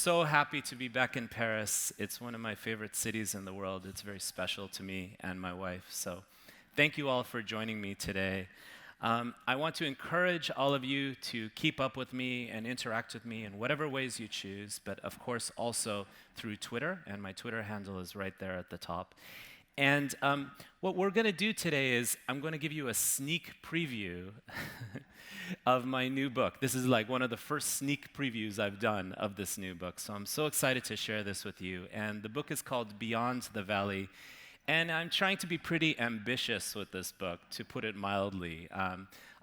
so happy to be back in Paris. It's one of my favorite cities in the world. It's very special to me and my wife. So thank you all for joining me today. I want to encourage all of you to keep up with me and interact with me in whatever ways you choose, but of course also through Twitter, and my Twitter handle is right there at the top. And what we're going to do today is I'm going to give you a sneak preview of my new book. This is like one of the first sneak previews I've done of this new book. So I'm so excited to share this with you. And the book is called Beyond the Valley. And I'm trying to be pretty ambitious with this book, to put it mildly.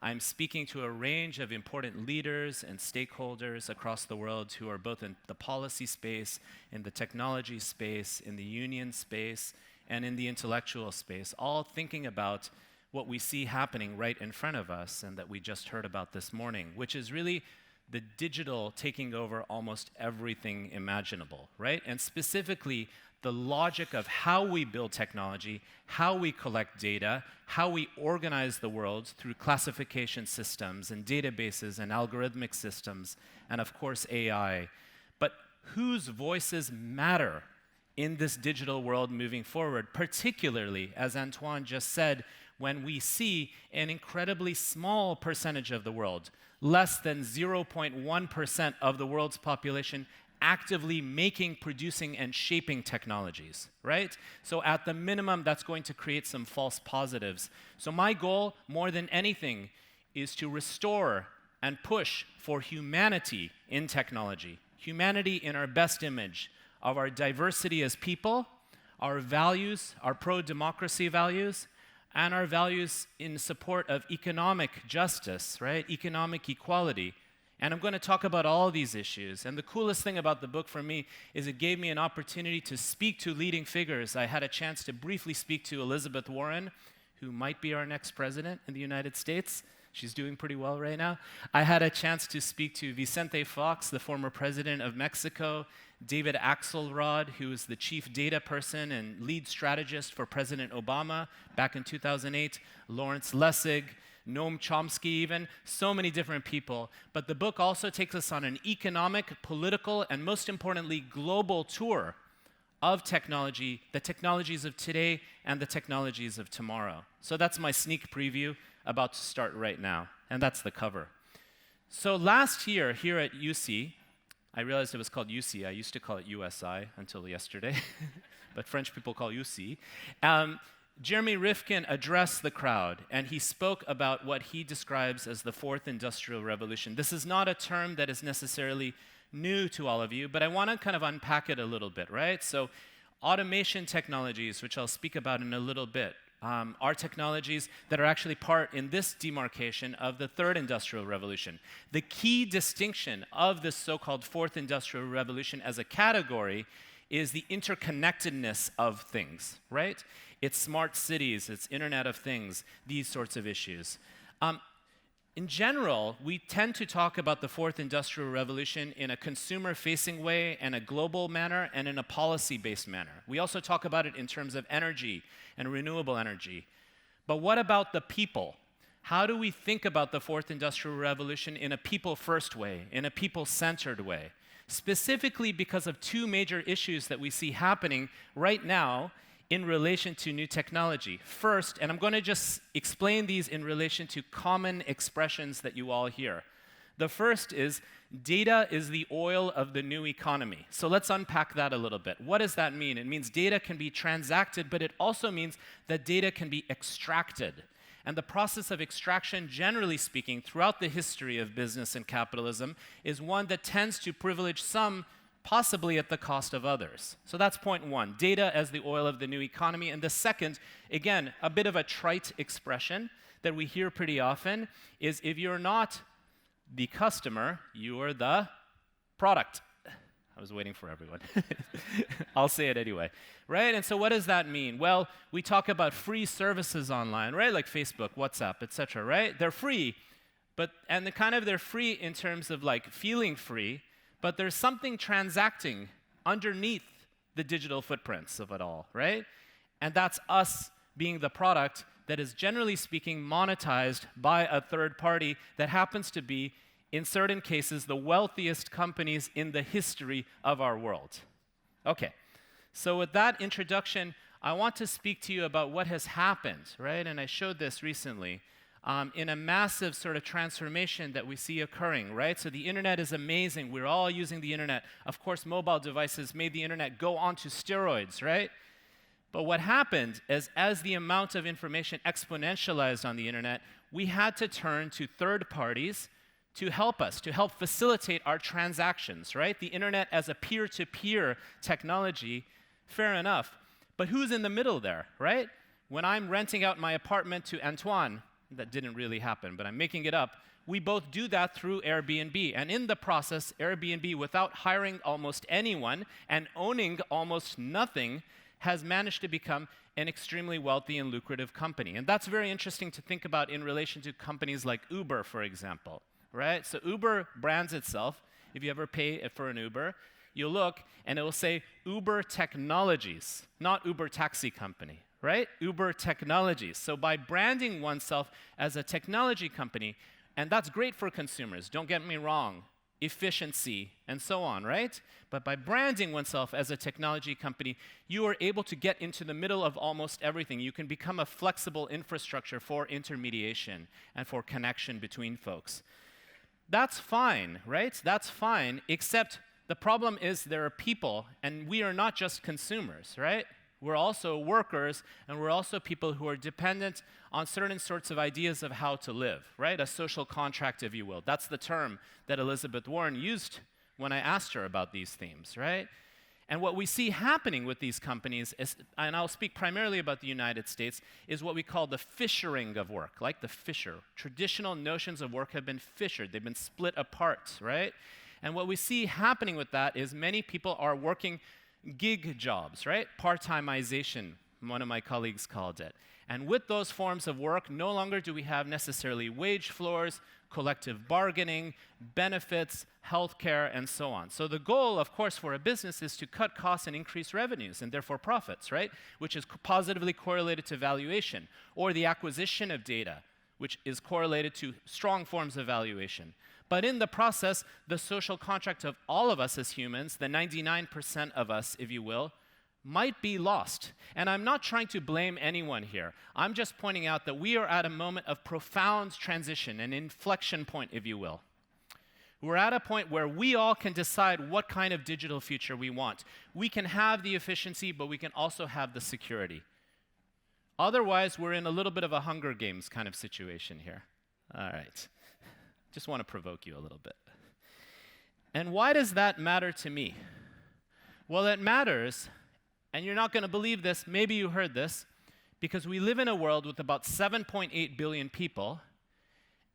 I'm speaking to a range of important leaders and stakeholders across the world who are both in the policy space, in the technology space, in the union space, and in the intellectual space, all thinking about what we see happening right in front of us and that we just heard about this morning, which is really the digital taking over almost everything imaginable, right? And specifically, the logic of how we build technology, how we collect data, how we organize the world through classification systems and databases and algorithmic systems, and of course AI. But whose voices matter in this digital world moving forward, particularly, as Antoine just said, when we see an incredibly small percentage of the world, less than 0.1% of the world's population, actively making, producing, and shaping technologies, right? So at the minimum, that's going to create some false positives. So my goal, more than anything, is to restore and push for humanity in technology, humanity in our best image of our diversity as people, our values, our pro-democracy values, and our values in support of economic justice, right? Economic equality. And I'm going to talk about all these issues. And the coolest thing about the book for me is it gave me an opportunity to speak to leading figures. I had a chance to briefly speak to Elizabeth Warren, who might be our next president in the United States. She's doing pretty well right now. I had a chance to speak to Vicente Fox, the former president of Mexico, David Axelrod, who was the chief data person and lead strategist for President Obama back in 2008, Lawrence Lessig, Noam Chomsky even, so many different people. But the book also takes us on an economic, political, and most importantly, global tour of technology, the technologies of today and the technologies of tomorrow. So that's my sneak preview, about to start right now. And that's the cover. So last year, here at UC, I realized it was called UC. I used to call it USI until yesterday, but French people call UC. Jeremy Rifkin addressed the crowd, and he spoke about what he describes as the fourth industrial revolution. This is not a term that is necessarily new to all of you, but I want to kind of unpack it a little bit, right? So automation technologies, which I'll speak about in a little bit, are technologies that are actually part in this demarcation of the third industrial revolution. The key distinction of this so-called fourth industrial revolution as a category is the interconnectedness of things, right? It's smart cities, it's Internet of Things, these sorts of issues. In general, we tend to talk about the fourth industrial revolution in a consumer-facing way, and a global manner, and in a policy-based manner. We also talk about it in terms of energy and renewable energy. But what about the people? How do we think about the fourth industrial revolution in a people-first way, in a people-centered way? Specifically because of two major issues that we see happening right now in relation to new technology. First, and I'm going to just explain these in relation to common expressions that you all hear. The first is, data is the oil of the new economy. So let's unpack that a little bit. What does that mean? It means data can be transacted, but it also means that data can be extracted. And the process of extraction, generally speaking, throughout the history of business and capitalism, is one that tends to privilege some, possibly at the cost of others. So that's point one, data as the oil of the new economy. And the second, again, a bit of a trite expression that we hear pretty often, is if you're not the customer, you are the product. I was waiting for everyone. I'll say it anyway, right? And so what does that mean? Well, we talk about free services online, right? Like Facebook, WhatsApp, etc., right? They're free, and they're free in terms of like feeling free, but there's something transacting underneath the digital footprints of it all, right? And that's us being the product that is, generally speaking, monetized by a third party that happens to be in certain cases, the wealthiest companies in the history of our world. Okay, so with that introduction, I want to speak to you about what has happened, right? And I showed this recently in a massive sort of transformation that we see occurring, right? So the internet is amazing. We're all using the internet. Of course, mobile devices made the internet go onto steroids, right? But what happened is as the amount of information exponentialized on the internet, we had to turn to third parties to help us, to help facilitate our transactions, right? The internet as a peer-to-peer technology, fair enough. But who's in the middle there, right? When I'm renting out my apartment to Antoine, that didn't really happen, but I'm making it up, we both do that through Airbnb. And in the process, Airbnb, without hiring almost anyone and owning almost nothing, has managed to become an extremely wealthy and lucrative company. And that's very interesting to think about in relation to companies like Uber, for example, right? So Uber brands itself. If you ever pay for an Uber, you'll look and it will say Uber Technologies, not Uber Taxi Company, right? Uber Technologies. So by branding oneself as a technology company, and that's great for consumers, don't get me wrong, efficiency and so on, right? But by branding oneself as a technology company, you are able to get into the middle of almost everything. You can become a flexible infrastructure for intermediation and for connection between folks. That's fine, right? That's fine, except the problem is there are people, and we are not just consumers, right? We're also workers, and we're also people who are dependent on certain sorts of ideas of how to live, right? A social contract, if you will. That's the term that Elizabeth Warren used when I asked her about these themes, right? And what we see happening with these companies is, and I'll speak primarily about the United States, is what we call the fishering of work, like the fisher. Traditional notions of work have been fissured. They've been split apart, right? And what we see happening with that is many people are working gig jobs, right? Part-timization, one of my colleagues called it. And with those forms of work, no longer do we have necessarily wage floors, collective bargaining, benefits, healthcare, and so on. So the goal, of course, for a business is to cut costs and increase revenues, and therefore profits, right? Which is positively correlated to valuation, or the acquisition of data, which is correlated to strong forms of valuation. But in the process, the social contract of all of us as humans, the 99% of us, if you will, might be lost. And I'm not trying to blame anyone here. I'm just pointing out that we are at a moment of profound transition, an inflection point, if you will. We're at a point where we all can decide what kind of digital future we want. We can have the efficiency, but we can also have the security. Otherwise, we're in a little bit of a Hunger Games kind of situation here. All right. Just want to provoke you a little bit. And why does that matter to me? Well, it matters, and you're not going to believe this, maybe you heard this, because we live in a world with about 7.8 billion people,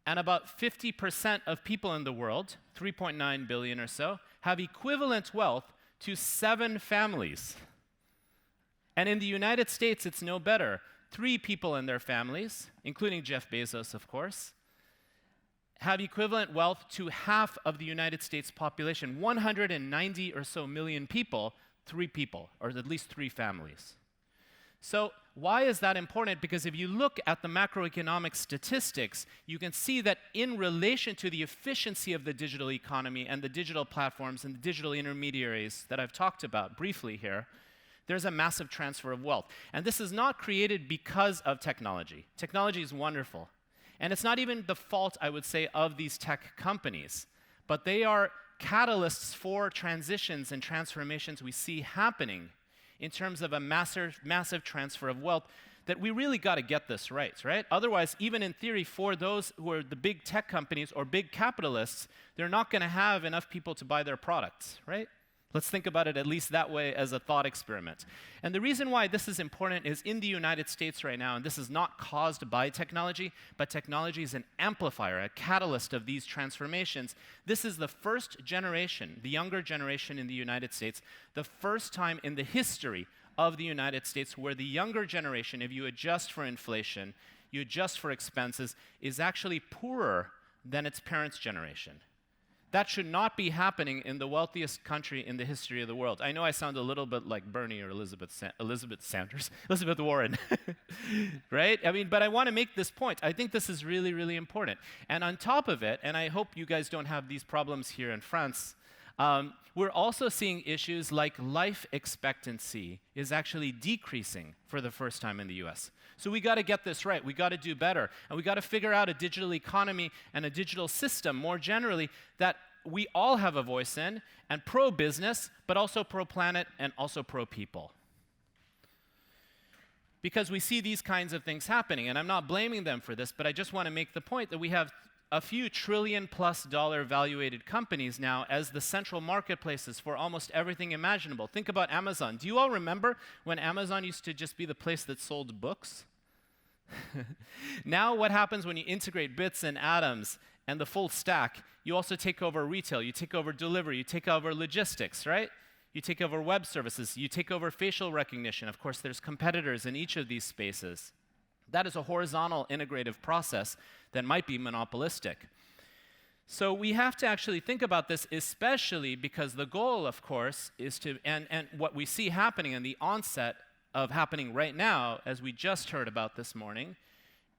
and about 50% of people in the world, 3.9 billion or so, have equivalent wealth to 7 families. And in the United States, it's no better. 3 people in their families, including Jeff Bezos, of course, have equivalent wealth to half of the United States population. 190 or so million people, 3 people, or at least 3 families. So why is that important? Because if you look at the macroeconomic statistics, you can see that in relation to the efficiency of the digital economy and the digital platforms and the digital intermediaries that I've talked about briefly here, there's a massive transfer of wealth. And this is not created because of technology. Technology is wonderful. And it's not even the fault, I would say, of these tech companies, but they are catalysts for transitions and transformations we see happening in terms of a massive transfer of wealth that we really got to get this right? Otherwise, even in theory, for those who are the big tech companies or big capitalists, they're not going to have enough people to buy their products, right? Let's think about it at least that way as a thought experiment. And the reason why this is important is in the United States right now, and this is not caused by technology, but technology is an amplifier, a catalyst of these transformations. This is the first generation, the younger generation in the United States, the first time in the history of the United States where the younger generation, if you adjust for inflation, you adjust for expenses, is actually poorer than its parents' generation. That should not be happening in the wealthiest country in the history of the world. I know I sound a little bit like Bernie or Elizabeth Warren, right? I mean, but I want to make this point. I think this is really, really important. And on top of it, and I hope you guys don't have these problems here in France, we're also seeing issues like life expectancy is actually decreasing for the first time in the US. So we got to get this right. We got to do better. And we got to figure out a digital economy and a digital system more generally that we all have a voice in, and pro-business, but also pro-planet and also pro-people. Because we see these kinds of things happening, and I'm not blaming them for this, but I just want to make the point that we have a few trillion-plus-dollar valuated companies now as the central marketplaces for almost everything imaginable. Think about Amazon. Do you all remember when Amazon used to just be the place that sold books? Now what happens when you integrate bits and atoms and the full stack? You also take over retail, you take over delivery, you take over logistics, right? You take over web services, you take over facial recognition. Of course, there's competitors in each of these spaces. That is a horizontal integrative process that might be monopolistic. So we have to actually think about this, especially because the goal, of course, is to, and what we see happening in the onset of happening right now, as we just heard about this morning,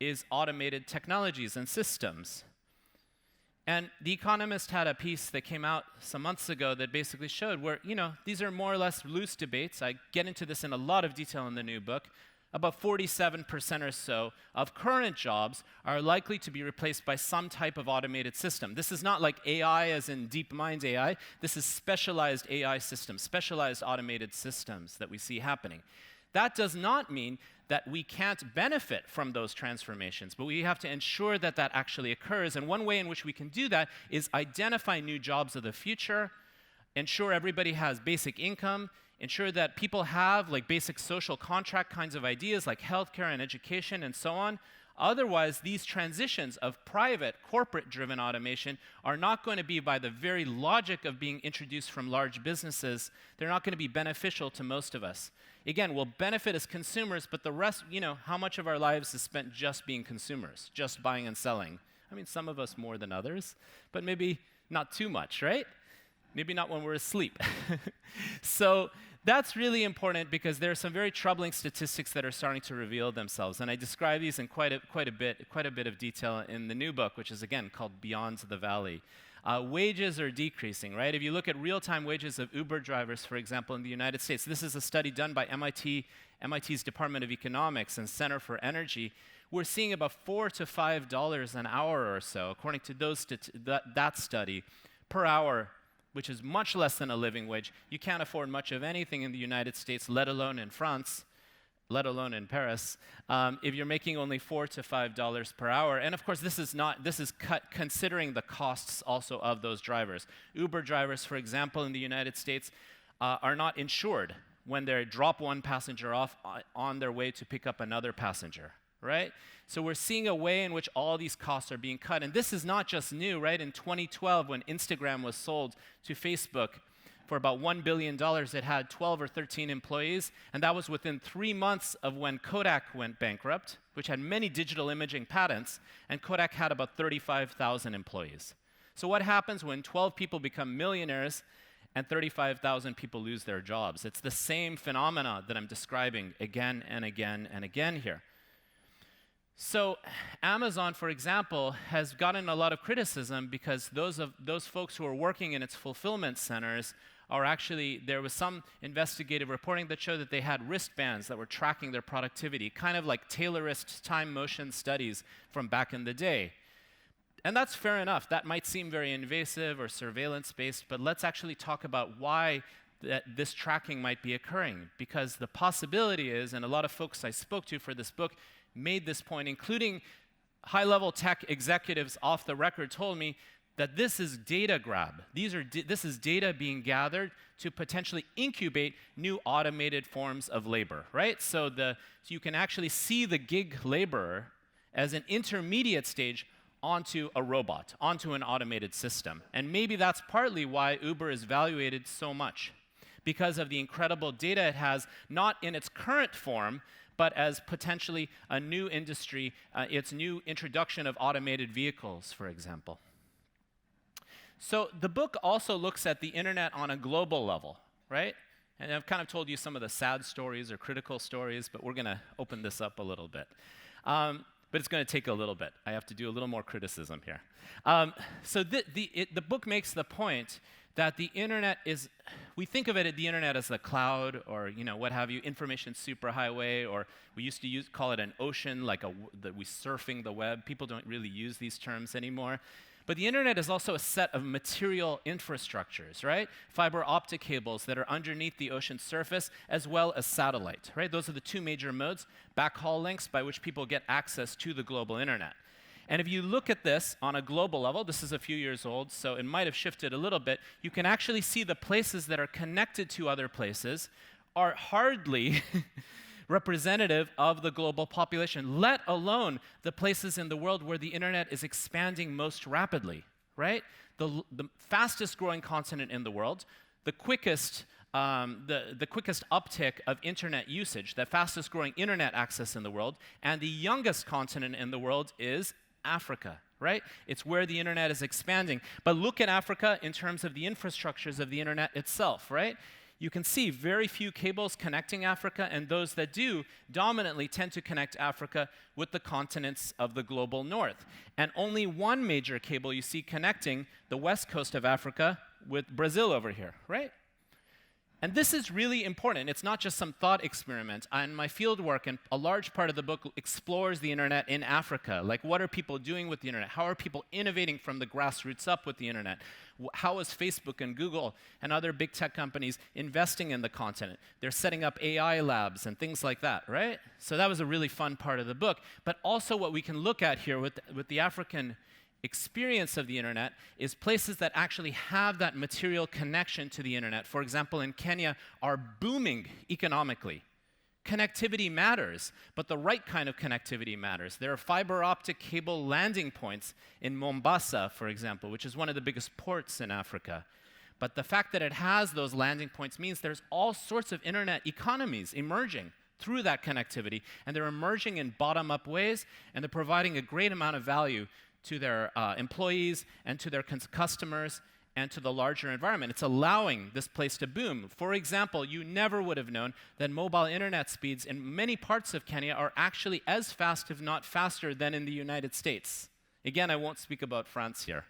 is automated technologies and systems. And The Economist had a piece that came out some months ago that basically showed where, these are more or less loose debates. I get into this in a lot of detail in the new book. About 47% or so of current jobs are likely to be replaced by some type of automated system. This is not like AI as in DeepMind AI. This is specialized AI systems, specialized automated systems that we see happening. That does not mean that we can't benefit from those transformations, but we have to ensure that that actually occurs. And one way in which we can do that is identify new jobs of the future, ensure everybody has basic income, ensure that people have like basic social contract kinds of ideas like healthcare and education and so on. Otherwise, these transitions of private, corporate-driven automation are not going to be, by the very logic of being introduced from large businesses, they're not going to be beneficial to most of us. Again, we'll benefit as consumers, but the rest, how much of our lives is spent just being consumers, just buying and selling? I mean, some of us more than others, but maybe not too much, right? Maybe not when we're asleep. So that's really important because there are some very troubling statistics that are starting to reveal themselves. And I describe these in quite a bit of detail in the new book, which is, again, called Beyond the Valley. Wages are decreasing, right? If you look at real-time wages of Uber drivers, for example, in the United States, this is a study done by MIT's Department of Economics and Center for Energy. We're seeing about $4 to $5 an hour or so, according to that study, per hour, which is much less than a living wage. You can't afford much of anything in the United States, let alone in France, let alone in Paris, if you're making only $4 to $5 per hour. And of course, this is considering the costs also of those drivers. Uber drivers, for example, in the United States, are not insured when they drop one passenger off on their way to pick up another passenger, right? So we're seeing a way in which all these costs are being cut. And this is not just new, right? In 2012, when Instagram was sold to Facebook for about $1 billion, it had 12 or 13 employees. And that was within 3 months of when Kodak went bankrupt, which had many digital imaging patents. And Kodak had about 35,000 employees. So what happens when 12 people become millionaires and 35,000 people lose their jobs? It's the same phenomena that I'm describing again and again and again here. So Amazon, for example, has gotten a lot of criticism because those folks who are working in its fulfillment centers are actually, there was some investigative reporting that showed that they had wristbands that were tracking their productivity, kind of like Taylorist time motion studies from back in the day. And that's fair enough. That might seem very invasive or surveillance-based, but let's actually talk about why this tracking might be occurring. Because the possibility is, and a lot of folks I spoke to for this book made this point, including high-level tech executives off the record told me that this is data grab. This is data being gathered to potentially incubate new automated forms of labor, right? So you can actually see the gig laborer as an intermediate stage onto a robot, onto an automated system. And maybe that's partly why Uber is valuated so much, because of the incredible data it has, not in its current form, but as potentially a new industry, its new introduction of automated vehicles, for example. So the book also looks at the internet on a global level, right? And I've kind of told you some of the sad stories or critical stories, but we're going to open this up a little bit. But it's going to take a little bit. I have to do a little more criticism here. So the book makes the point that the internet is, we think of it the internet as the cloud or what have you, information superhighway, or we used to call it an ocean, like that we surfing the web. People don't really use these terms anymore. But the internet is also a set of material infrastructures, right? Fiber optic cables that are underneath the ocean surface, as well as satellite, right? Those are the two major modes, backhaul links by which people get access to the global internet. And if you look at this on a global level, this is a few years old, so it might have shifted a little bit, you can actually see the places that are connected to other places are hardly representative of the global population, let alone the places in the world where the internet is expanding most rapidly, right? The fastest growing continent in the world, the quickest uptick of internet usage, the fastest growing internet access in the world, and the youngest continent in the world is Africa, right? It's where the internet is expanding. But look at Africa in terms of the infrastructures of the internet itself, right? You can see very few cables connecting Africa, and those that do dominantly tend to connect Africa with the continents of the global north. And only one major cable you see connecting the west coast of Africa with Brazil over here, right? And this is really important. It's not just some thought experiment. And my field work and a large part of the book explores the internet in Africa. Like, what are people doing with the internet? How are people innovating from the grassroots up with the internet? How is Facebook and Google and other big tech companies investing in the continent? They're setting up AI labs and things like that, right? So that was a really fun part of the book. But also what we can look at here with the African experience of the internet is places that actually have that material connection to the internet. For example, in Kenya, are booming economically. Connectivity matters, but the right kind of connectivity matters. There are fiber optic cable landing points in Mombasa, for example, which is one of the biggest ports in Africa. But the fact that it has those landing points means there's all sorts of internet economies emerging through that connectivity, and they're emerging in bottom-up ways, and they're providing a great amount of value to their employees and to their customers and to the larger environment. It's allowing this place to boom. For example, you never would have known that mobile internet speeds in many parts of Kenya are actually as fast, if not faster, than in the United States. Again, I won't speak about France here.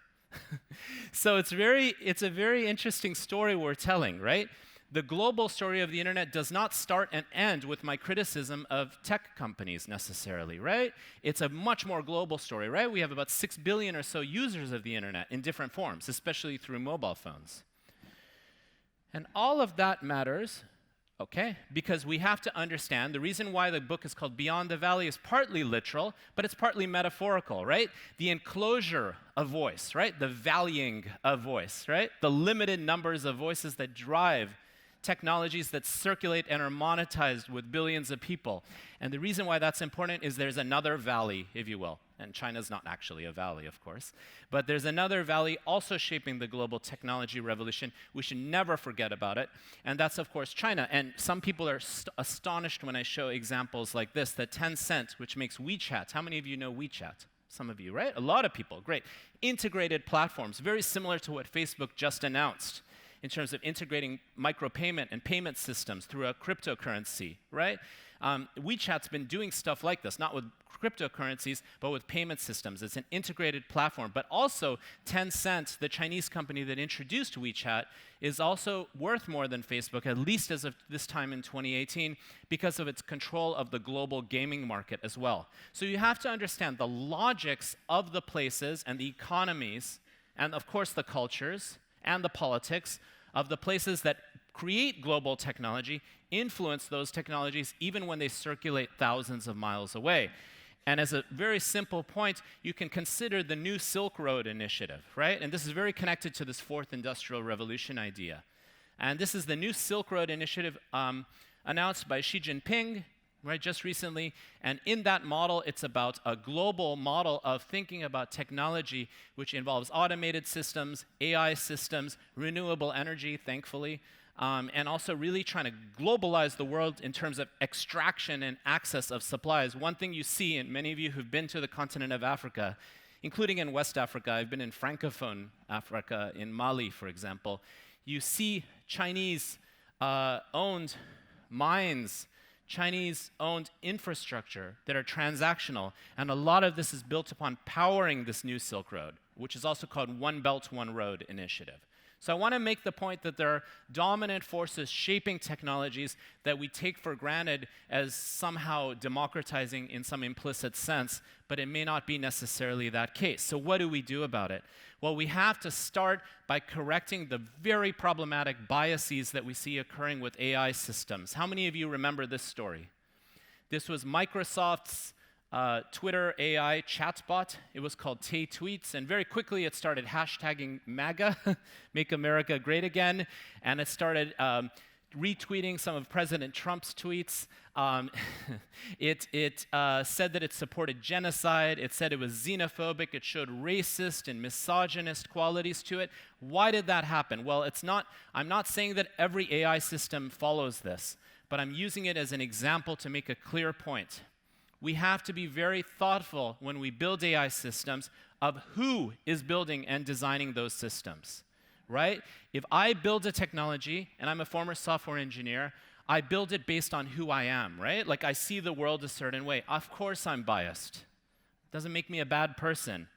So it's a very interesting story we're telling, right? The global story of the internet does not start and end with my criticism of tech companies necessarily, right? It's a much more global story, right? We have about 6 billion or so users of the internet in different forms, especially through mobile phones. And all of that matters, okay, because we have to understand the reason why the book is called Beyond the Valley is partly literal, but it's partly metaphorical, right? The enclosure of voice, right? The valleying of voice, right? The limited numbers of voices that drive technologies that circulate and are monetized with billions of people. And the reason why that's important is there's another valley, if you will. And China's not actually a valley, of course. But there's another valley also shaping the global technology revolution. We should never forget about it. And that's, of course, China. And some people are astonished when I show examples like this, that Tencent, which makes WeChat. How many of you know WeChat? Some of you, right? A lot of people. Great. Integrated platforms, very similar to what Facebook just announced in terms of integrating micropayment and payment systems through a cryptocurrency, right? WeChat's been doing stuff like this, not with cryptocurrencies, but with payment systems. It's an integrated platform. But also, Tencent, the Chinese company that introduced WeChat, is also worth more than Facebook, at least as of this time in 2018, because of its control of the global gaming market as well. So you have to understand the logics of the places and the economies, and of course the cultures, and the politics of the places that create global technology, influence those technologies even when they circulate thousands of miles away. And as a very simple point, you can consider the New Silk Road initiative, right? And this is very connected to this fourth industrial revolution idea. And this is the New Silk Road initiative announced by Xi Jinping, right, just recently. And in that model, it's about a global model of thinking about technology, which involves automated systems, AI systems, renewable energy, thankfully, and also really trying to globalize the world in terms of extraction and access of supplies. One thing you see, and many of you who've been to the continent of Africa, including in West Africa. I've been in Francophone Africa, in Mali, for example. You see Chinese-owned mines, Chinese-owned infrastructure that are transactional, and a lot of this is built upon powering this new Silk Road, which is also called One Belt, One Road initiative. So I want to make the point that there are dominant forces shaping technologies that we take for granted as somehow democratizing in some implicit sense, but it may not be necessarily that case. So what do we do about it? Well, we have to start by correcting the very problematic biases that we see occurring with AI systems. How many of you remember this story? This was Microsoft's Twitter AI chatbot. It was called Tay Tweets, and very quickly it started hashtagging MAGA, Make America Great Again, and it started retweeting some of President Trump's tweets. It said that it supported genocide. It said it was xenophobic. It showed racist and misogynist qualities to it. Why did that happen? Well, I'm not saying that every AI system follows this, but I'm using it as an example to make a clear point. We have to be very thoughtful when we build AI systems of who is building and designing those systems, right? If I build a technology, and I'm a former software engineer, I build it based on who I am, right? Like I see the world a certain way. Of course I'm biased. It doesn't make me a bad person.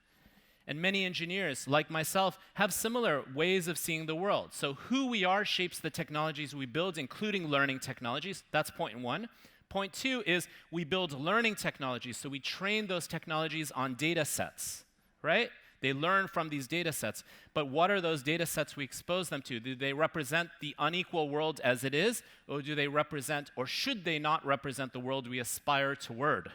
And many engineers, like myself, have similar ways of seeing the world. So who we are shapes the technologies we build, including learning technologies. That's point one. Point two is we build learning technologies, so we train those technologies on data sets, right? They learn from these data sets. But what are those data sets we expose them to? Do they represent the unequal world as it is, or do they represent, or should they not represent the world we aspire toward?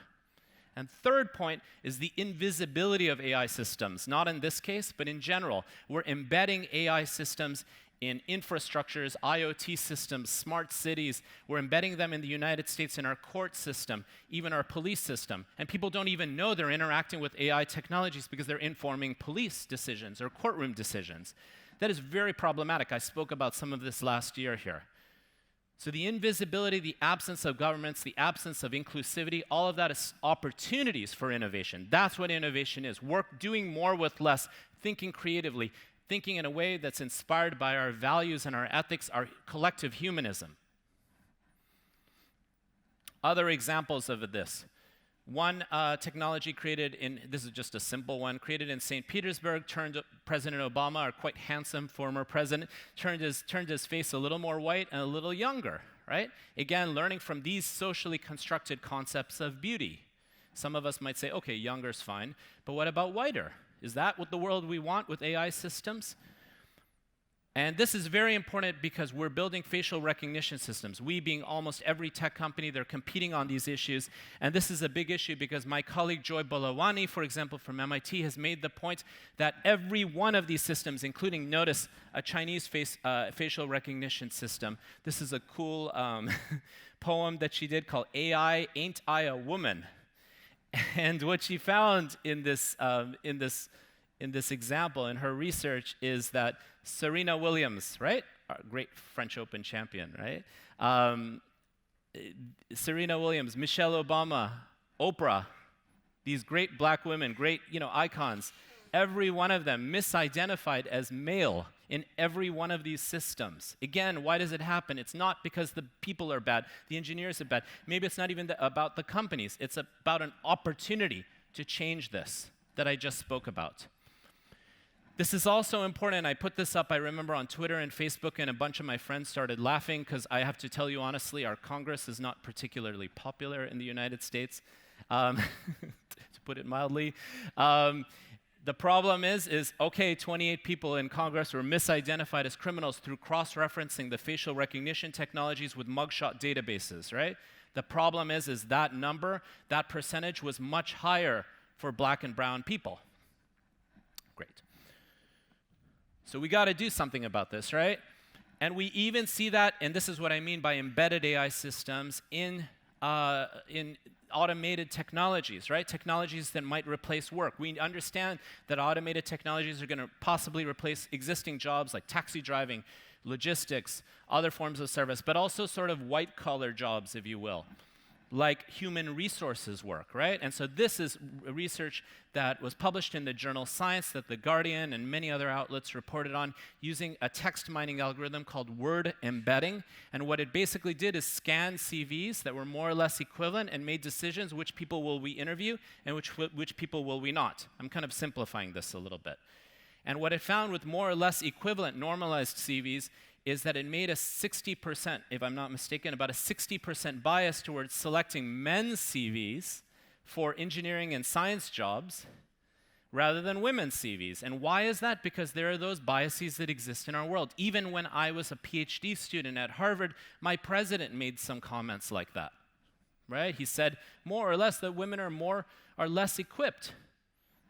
And third point is the invisibility of AI systems, not in this case, but in general. We're embedding AI systems in infrastructures, IoT systems, smart cities. We're embedding them in the United States in our court system, even our police system. And people don't even know they're interacting with AI technologies because they're informing police decisions or courtroom decisions. That is very problematic. I spoke about some of this last year here. So the invisibility, the absence of governments, the absence of inclusivity, all of that is opportunities for innovation. That's what innovation is. Doing more with less, thinking creatively, thinking in a way that's inspired by our values and our ethics, our collective humanism. Other examples of this. One technology created this is just a simple one, created in St. Petersburg, turned President Obama, our quite handsome former president, turned his face a little more white and a little younger, right? Again, learning from these socially constructed concepts of beauty. Some of us might say, okay, younger's fine, but what about whiter? Is that what the world we want with AI systems? And this is very important because we're building facial recognition systems. We being almost every tech company, they're competing on these issues. And this is a big issue because my colleague Joy Bolawani, for example, from MIT, has made the point that every one of these systems, including, notice, a Chinese facial recognition system. This is a cool poem that she did called AI, Ain't I a Woman? And what she found in this example, in her research, is that Serena Williams, right? Our great French Open champion, right? Serena Williams, Michelle Obama, Oprah, these great black women, great, icons, every one of them misidentified as male in every one of these systems. Again, why does it happen? It's not because the people are bad, the engineers are bad. Maybe it's not even about the companies. It's about an opportunity to change this that I just spoke about. This is also important. I put this up, I remember, on Twitter and Facebook, and a bunch of my friends started laughing because I have to tell you honestly, our Congress is not particularly popular in the United States, to put it mildly. The problem is, okay, 28 people in Congress were misidentified as criminals through cross-referencing the facial recognition technologies with mugshot databases, right? The problem is that number, that percentage was much higher for black and brown people. Great. So we got to do something about this, right? And we even see that, and this is what I mean by embedded AI systems, in automated technologies, right? Technologies that might replace work. We understand that automated technologies are going to possibly replace existing jobs like taxi driving, logistics, other forms of service, but also sort of white-collar jobs, if you will, like human resources work, right? And so this is research that was published in the journal Science that The Guardian and many other outlets reported on using a text mining algorithm called word embedding. And what it basically did is scan CVs that were more or less equivalent and made decisions which people will we interview and which people will we not. I'm kind of simplifying this a little bit. And what it found with more or less equivalent normalized CVs is that it made a 60%, if I'm not mistaken, about a 60% bias towards selecting men's CVs for engineering and science jobs rather than women's CVs. And why is that? Because there are those biases that exist in our world. Even when I was a PhD student at Harvard, my president made some comments like that, right? He said more or less that women are less equipped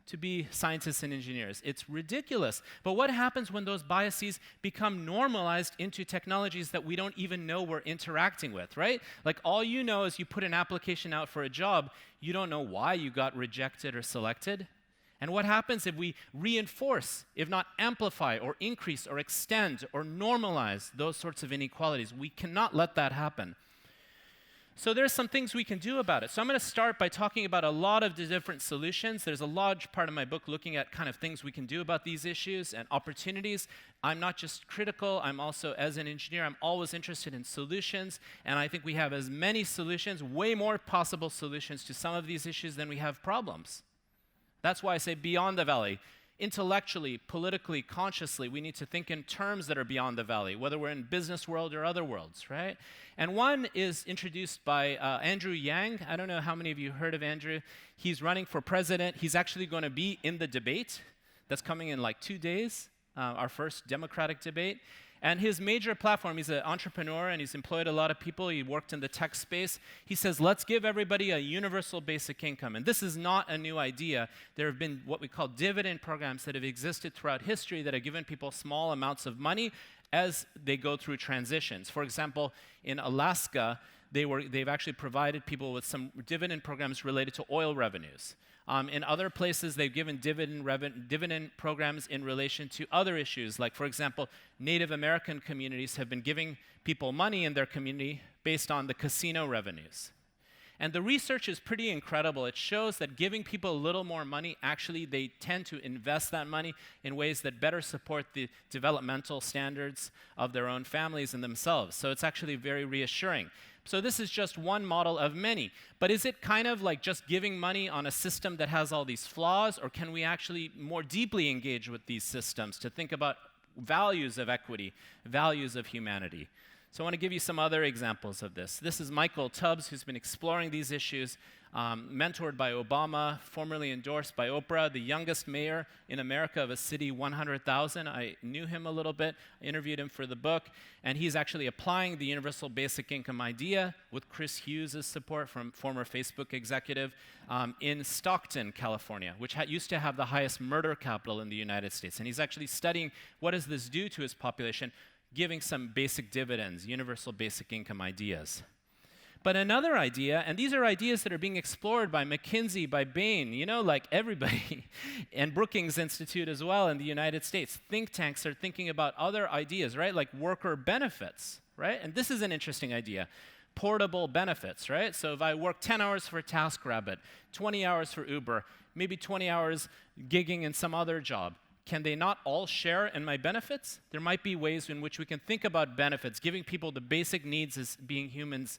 to be scientists and engineers. It's ridiculous. But what happens when those biases become normalized into technologies that we don't even know we're interacting with, right? Like all you know is you put an application out for a job, you don't know why you got rejected or selected. And what happens if we reinforce, if not amplify or increase or extend or normalize those sorts of inequalities? We cannot let that happen. So there's some things we can do about it. So I'm going to start by talking about a lot of the different solutions. There's a large part of my book looking at kind of things we can do about these issues and opportunities. I'm not just critical, I'm also, as an engineer, I'm always interested in solutions, and I think we have as many solutions, way more possible solutions to some of these issues than we have problems. That's why I say beyond the valley. Intellectually, politically, consciously, we need to think in terms that are beyond the valley, whether we're in business world or other worlds, right? And one is introduced by Andrew Yang. I don't know how many of you heard of Andrew. He's running for president. He's actually going to be in the debate that's coming in like 2 days, our first Democratic debate. And his major platform, he's an entrepreneur and he's employed a lot of people. He worked in the tech space. He says, let's give everybody a universal basic income. And this is not a new idea. There have been what we call dividend programs that have existed throughout history that have given people small amounts of money as they go through transitions. For example, in Alaska, they've actually provided people with some dividend programs related to oil revenues. In other places, they've given dividend programs in relation to other issues, like, for example, Native American communities have been giving people money in their community based on the casino revenues. And the research is pretty incredible. It shows that giving people a little more money, actually, they tend to invest that money in ways that better support the developmental standards of their own families and themselves. So it's actually very reassuring. So this is just one model of many. But is it kind of like just giving money on a system that has all these flaws, or can we actually more deeply engage with these systems to think about values of equity, values of humanity? So I want to give you some other examples of this. This is Michael Tubbs, who's been exploring these issues, mentored by Obama, formerly endorsed by Oprah, the youngest mayor in America of a city 100,000. I knew him a little bit, I interviewed him for the book, and he's actually applying the universal basic income idea with Chris Hughes' support from former Facebook executive in Stockton, California, which used to have the highest murder capital in the United States. And he's actually studying what does this do to his population, giving some basic dividends, universal basic income ideas. But another idea, and these are ideas that are being explored by McKinsey, by Bain, you know, like everybody, and Brookings Institute as well in the United States. Think tanks are thinking about other ideas, right, like worker benefits, right? And this is an interesting idea. Portable benefits, right? So if I work 10 hours for TaskRabbit, 20 hours for Uber, maybe 20 hours gigging in some other job, can they not all share in my benefits? There might be ways in which we can think about benefits, giving people the basic needs as being humans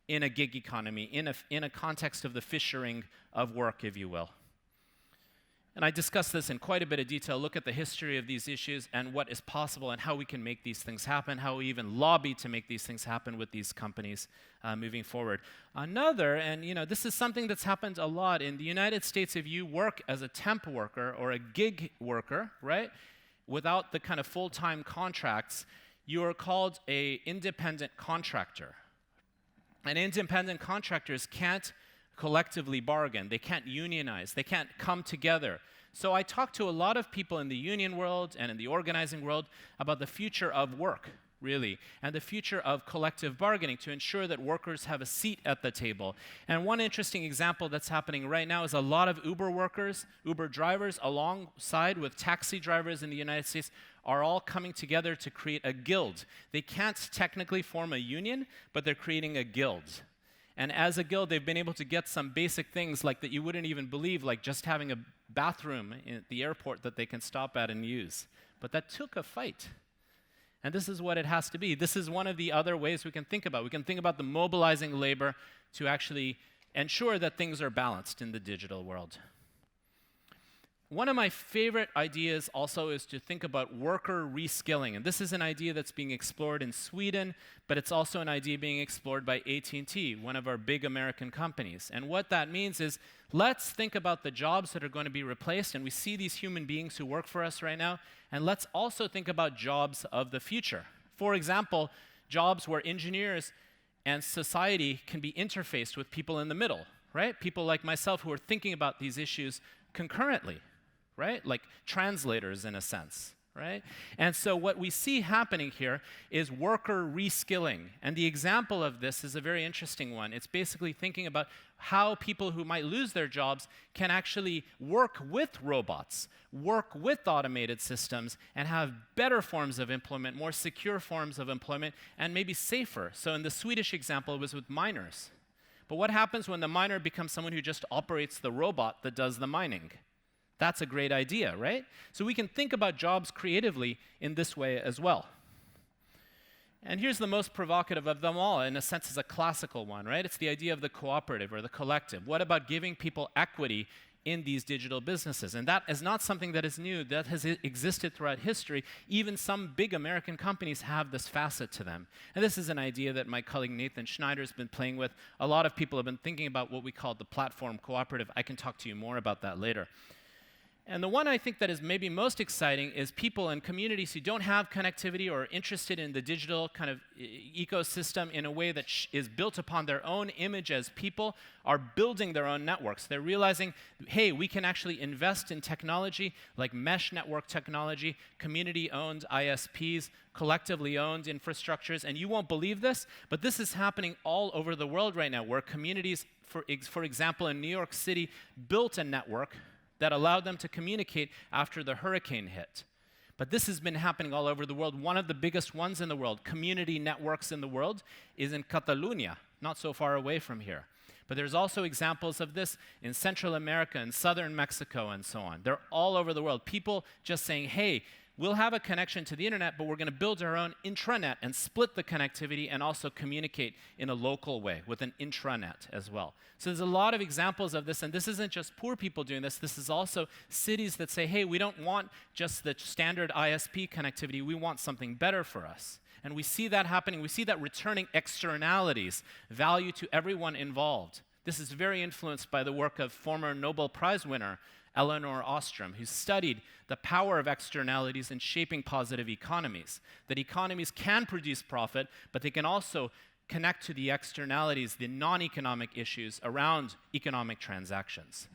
in a gig economy, in a context of the fishering of work, if you will. And I discuss this in quite a bit of detail, look at the history of these issues and what is possible and how we can make these things happen, how we even lobby to make these things happen with these companies moving forward. Another, and you know, this is something that's happened a lot in the United States. If you work as a temp worker or a gig worker, right, without the kind of full-time contracts, you are called an independent contractor. And independent contractors can't collectively bargain. They can't unionize. They can't come together. So I talk to a lot of people in the union world and in the organizing world about the future of work, really, and the future of collective bargaining to ensure that workers have a seat at the table. And one interesting example that's happening right now is a lot of Uber workers, Uber drivers, alongside with taxi drivers in the United States, are all coming together to create a guild. They can't technically form a union, but they're creating a guild. And as a guild, they've been able to get some basic things like that you wouldn't even believe, like just having a bathroom at the airport that they can stop at and use. But that took a fight. And this is what it has to be. This is one of the other ways we can think about. We can think about the mobilizing labor to actually ensure that things are balanced in the digital world. One of my favorite ideas also is to think about worker reskilling. And this is an idea that's being explored in Sweden, but it's also an idea being explored by AT&T, one of our big American companies. And what that means is, let's think about the jobs that are going to be replaced, and we see these human beings who work for us right now, and let's also think about jobs of the future. For example, jobs where engineers and society can be interfaced with people in the middle, right? People like myself who are thinking about these issues concurrently. Right? Like translators in a sense, right? And so what we see happening here is worker reskilling. And the example of this is a very interesting one. It's basically thinking about how people who might lose their jobs can actually work with robots, work with automated systems, and have better forms of employment, more secure forms of employment, and maybe safer. So in the Swedish example, it was with miners. But what happens when the miner becomes someone who just operates the robot that does the mining? That's a great idea, right? So we can think about jobs creatively in this way as well. And here's the most provocative of them all, in a sense, is a classical one, right? It's the idea of the cooperative or the collective. What about giving people equity in these digital businesses? And that is not something that is new. That has existed throughout history. Even some big American companies have this facet to them. And this is an idea that my colleague Nathan Schneider has been playing with. A lot of people have been thinking about what we call the platform cooperative. I can talk to you more about that later. And the one I think that is maybe most exciting is people and communities who don't have connectivity or are interested in the digital kind of ecosystem in a way that is built upon their own image as people are building their own networks. They're realizing, hey, we can actually invest in technology like mesh network technology, community-owned ISPs, collectively owned infrastructures. And you won't believe this, but this is happening all over the world right now, where communities, for example, in New York City, built a network that allowed them to communicate after the hurricane hit. But this has been happening all over the world. One of the biggest ones in the world, community networks in the world, is in Catalonia, not so far away from here. But there's also examples of this in Central America and southern Mexico and so on. They're all over the world. People just saying, hey, we'll have a connection to the internet, but we're going to build our own intranet and split the connectivity and also communicate in a local way with an intranet as well. So there's a lot of examples of this, and this isn't just poor people doing this. This is also cities that say, hey, we don't want just the standard ISP connectivity. We want something better for us. And we see that happening. We see that returning externalities, value to everyone involved. This is very influenced by the work of former Nobel Prize winner Elinor Ostrom, who studied the power of externalities in shaping positive economies. That economies can produce profit, but they can also connect to the externalities, the non-economic issues around economic transactions.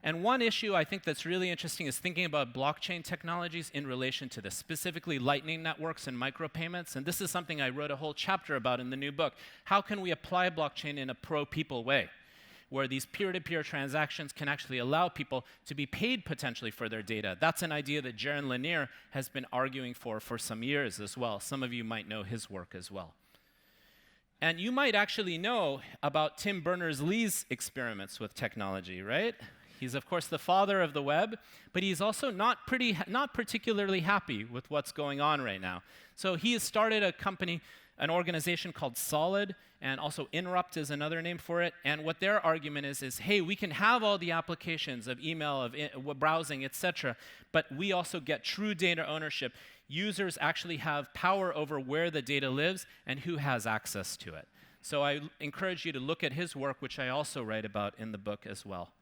And one issue I think that's really interesting is thinking about blockchain technologies in relation to this, specifically lightning networks and micropayments. And this is something I wrote a whole chapter about in the new book. How can we apply blockchain in a pro-people way, where these peer-to-peer transactions can actually allow people to be paid potentially for their data? That's an idea that Jaron Lanier has been arguing for some years as well. Some of you might know his work as well. And you might actually know about Tim Berners-Lee's experiments with technology, right? He's, of course, the father of the web, but he's also not particularly happy with what's going on right now. So he has started a company, an organization called Solid, and also Inrupt is another name for it. And what their argument is, hey, we can have all the applications of email, of browsing, etc., but we also get true data ownership. Users actually have power over where the data lives and who has access to it. So I encourage you to look at his work, which I also write about in the book as well.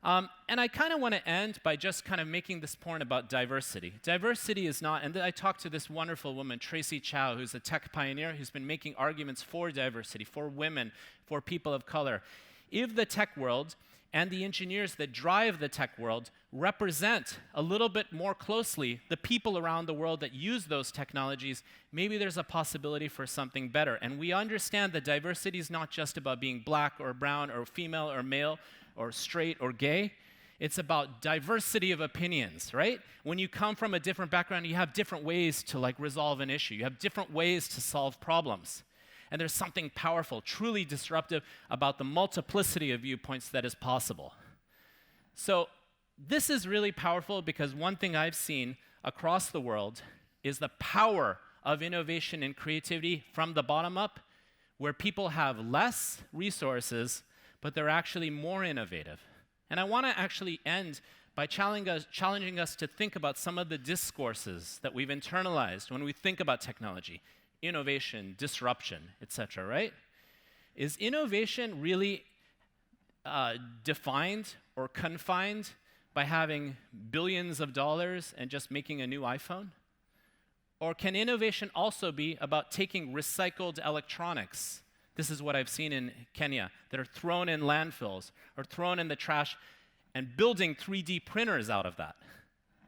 And I kind of want to end by just kind of making this point about diversity. Diversity is not, and I talked to this wonderful woman, Tracy Chow, who's a tech pioneer who's been making arguments for diversity, for women, for people of color. If the tech world and the engineers that drive the tech world represent a little bit more closely the people around the world that use those technologies, maybe there's a possibility for something better. And we understand that diversity is not just about being black or brown or female or male or straight or gay. It's about diversity of opinions, right? When you come from a different background, you have different ways to resolve an issue. You have different ways to solve problems. And there's something powerful, truly disruptive about the multiplicity of viewpoints that is possible. So this is really powerful because one thing I've seen across the world is the power of innovation and creativity from the bottom up, where people have less resources, but they're actually more innovative. And I want to actually end by challenging us to think about some of the discourses that we've internalized when we think about technology, innovation, disruption, etc., right? Is innovation really defined or confined by having billions of dollars and just making a new iPhone? Or can innovation also be about taking recycled electronics? This is what I've seen in Kenya, that are thrown in landfills or thrown in the trash, and building 3D printers out of that,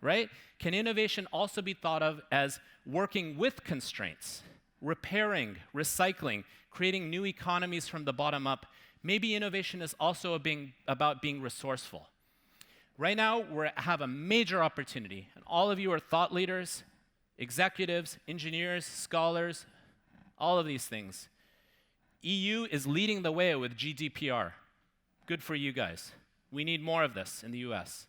right? Can innovation also be thought of as working with constraints, repairing, recycling, creating new economies from the bottom up? Maybe innovation is also about being resourceful. Right now, we have a major opportunity, and all of you are thought leaders, executives, engineers, scholars, all of these things. EU is leading the way with GDPR. Good for you guys. We need more of this in the US.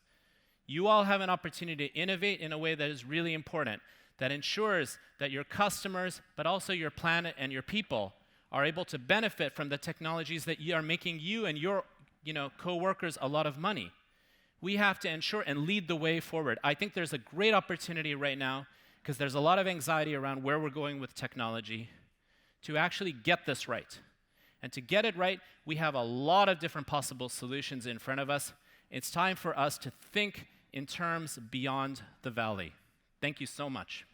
You all have an opportunity to innovate in a way that is really important, that ensures that your customers, but also your planet and your people, are able to benefit from the technologies that are making you and your co-workers a lot of money. We have to ensure and lead the way forward. I think there's a great opportunity right now, because there's a lot of anxiety around where we're going with technology, to actually get this right. And to get it right, we have a lot of different possible solutions in front of us. It's time for us to think in terms beyond the valley. Thank you so much.